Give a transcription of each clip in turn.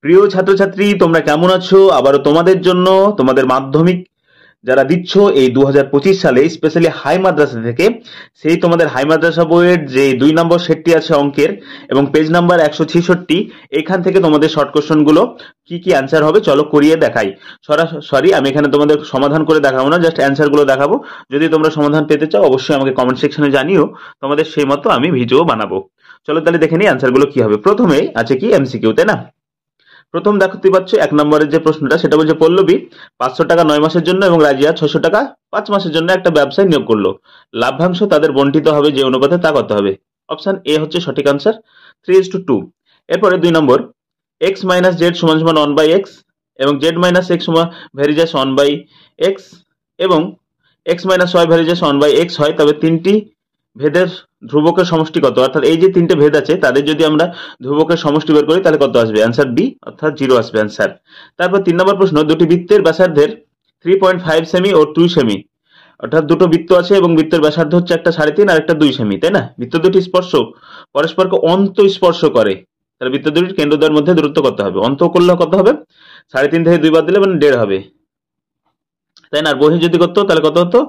প্রিয় ছাত্রছাত্রী, তোমরা কেমন আছো? আবারও তোমাদের জন্য তোমাদের মাধ্যমিক যারা দিচ্ছ এই 2025 সালে স্পেশালি হাই মাদ্রাসা থেকে সেই তোমাদের হাই মাদ্রাসা বইয়ের যে 2 নম্বর সেটটি আছে অঙ্কের এবং পেজ নাম্বার 166, এখান থেকে তোমাদের শর্ট কোশ্চেন গুলো কি কি অ্যান্সার হবে চলো করিয়ে দেখাই। সরি, আমি এখানে তোমাদের সমাধান করে দেখাবো না, জাস্ট অ্যান্সার গুলো দেখাবো। যদি তোমরা সমাধান পেতে চাও অবশ্যই আমাকে কমেন্ট সেকশনে জানিও, তোমাদের সেই মতো আমি ভিডিও বানাবো। চলো তাহলে দেখে নিই অ্যান্সার গুলো কি হবে। প্রথমে আছে কি এমসিকিউ, তাই না? প্রথম দেখতে পাচ্ছ 1 নম্বরের যে প্রশ্নটা, সেটা বলছে পল্লবী 500 টাকা 9 মাসের জন্য এবং রাজিয়া 600 টাকা 5 মাসের জন্য একটা ব্যবসায় নিয়োগ করলো। লাভ্যাংশ তাদের বন্টিত হবে যে অনুপাতে তা কত হবে? অপশন এ হচ্ছে সঠিক আনসার, 3:2। এরপরে 2 নম্বর, x - z = 1/x এবং z - x ভ্যারিজাস 1/x এবং x - y ভ্যারিজাস 1/x হয়, তবে তিনটি ভেদের ধ্রুবকের সমষ্টি কত? অর্থাৎ এই যে তিনটে ভেদ আছে তাদের যদি আমরা ধ্রুবকের সমষ্টি বের করি তাহলে কত আসবে? অ্যান্সার বি, অর্থাৎ 0 আসবে অ্যান্সার। তারপর 3 নম্বর প্রশ্ন, দুটি বৃত্তের ব্যাসার্ধের 3.5 সেমি ও 2 সেমি, অর্থাৎ দুটো বৃত্ত আছে এবং বৃত্তের ব্যাসার্ধ হচ্ছে একটা 3.5 আর একটা 2 সেমি, তাই না? বৃত্ত দুটি পরস্পরকে অন্তঃস্পর্শ করে, তাহলে বৃত্ত দুটির কেন্দ্রদ্বয়ের মধ্যে দূরত্ব কত হবে? অন্ত করলে কত হবে? 3.5 থেকে 2 বাদ দিলে মানে 1.5 হবে, তাই না? আর বহিঃ যদি করতো তাহলে কত হতো?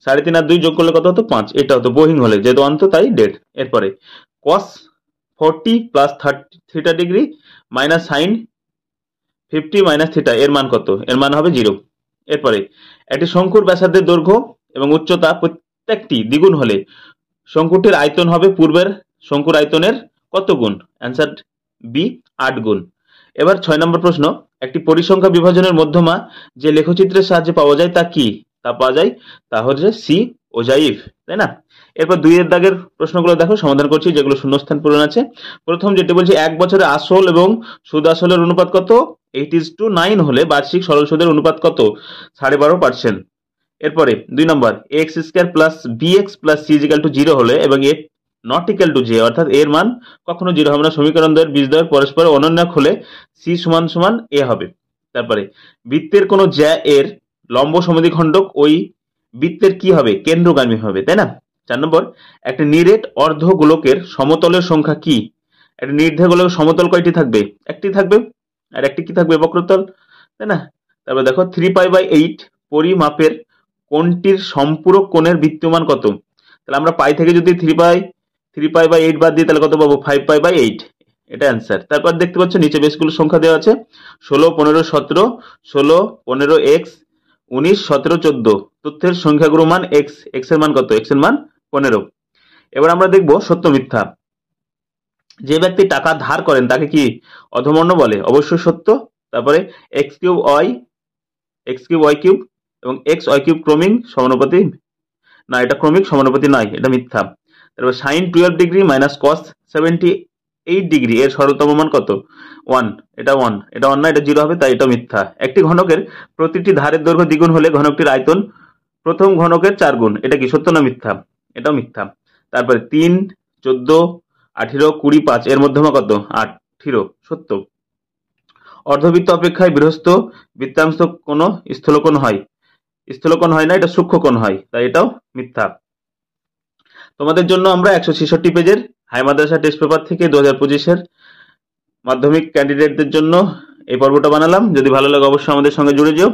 3.5 আর 2 যোগ করলে কত হতো? 5। এটা হতো বহিঃ হলে, যেহেতু অন্ত তাই 1.5। এরপরে cos 40 plus theta degree minus sine 50 minus theta এর মান কত? এর মান হবে 0। এরপরে একটি শঙ্কুর ব্যাসার্ধের দৈর্ঘ্য এবং উচ্চতা প্রত্যেকটি দ্বিগুণ হলে শঙ্কুটির আয়তন হবে পূর্বের শঙ্কুর আয়তনের কত গুণ? অ্যান্সার বি, 8 গুণ। এবার 6 নম্বর প্রশ্ন, একটি পরিসংখ্যা বিভাজনের মধ্যমা যে লেখচিত্রের সাহায্যে পাওয়া যায় তা কি? তা হচ্ছে সি, ওজাইভ, তাই না? এরপর 2 এর দাগের প্রশ্নগুলো দেখো, সমাধান করছি যেগুলো শূন্যস্থান পূরণ আছে। প্রথম যেটি বলছে 1 বছরে আসল এবং সুদ আসলের অনুপাত কত? 8:9 হলে বার্ষিক সরল সুদের অনুপাত কত? 12.5%। এরপরে 2 নম্বর, ax² plus bx plus c = 0 হলে এবং a not equal to J, অর্থাৎ এর মান কখনো 0 হবে না। সমীকরণ দ্বয়ের বীজদ্বয় পরস্পর অনন্যক হলে c = a হবে। তারপরে বৃত্তের কোন জ্যা এর লম্ব সমদ্বিখণ্ডক ওই বৃত্তের কি হবে? কেন্দ্রগামী হবে, তাই না? 4 নম্বর, একটি নিরেট অর্ধ গোলকের সমতলের সংখ্যা কি? একটি নির্ধেয় গোলকের সমতল কয়টি থাকবে? একটি থাকবে, আর একটি কি থাকবে? বক্রতল, তাই না? তারপর দেখো 3π/8 পরিমাপের কোণটির সম্পূরক কোণের বৃত্তীয়মান কত? তাহলে আমরা পাই থেকে যদি 3π/8 বাদ দিই তাহলে কত পাবো? 5π/8, এটা অ্যান্সার। তারপর দেখতে পাচ্ছ নিচে বেশগুলো সংখ্যা দেওয়া আছে, 16, 15, 17, 16, 15, x, 19, 17, 14। তথ্যের সংখ্যাগুরু মান x, x এর মান কত? x এর মান 15। এবার আমরা দেখব সত্য মিথ্যা। যে ব্যক্তি টাকা ধার করেন তাকে কি অধমর্ণ বলে? অবশ্যই সত্য। তারপরে x3y³ এবং xy³ ক্রমিক সমানুপাতি না, এটা ক্রমিক সমানুপাতি নয়, এটা মিথ্যা। তারপর sin 12 degree minus cos 78 degree এর সরলতম মান কত? 1, এটা 1, এটা 1 না, এটা 0 হবে, তাই এটা মিথ্যা। একটি ঘনকের প্রতিটি ধারের দৈর্ঘ্য দ্বিগুণ হলে ঘনকটির আয়তন প্রথম ঘনকের 4 গুণ, এটা কি সত্য না মিথ্যা? এটাও মিথ্যা। তারপরে 3, 14, 18, 20, 5 এর মধ্যমা কত? 18, সত্য। অর্ধবৃত্ত অপেক্ষায় বৃহস্ত বৃত্তাংশ কোন স্থূলকোণ হয়? স্থূলকোণ হয় না, এটা সূক্ষ্মকোণ হয়, তাই এটাও মিথ্যা। তোমাদের জন্য আমরা 166 পেজের হাই মাদ্রাসা টেস্ট পেপার থেকে 2025-এর মাধ্যমিক ক্যান্ডিডেটদের জন্য এই পর্বটা বানালাম। যদি ভালো লাগে অবশ্যই আমাদের সঙ্গে জুড়ে যেও।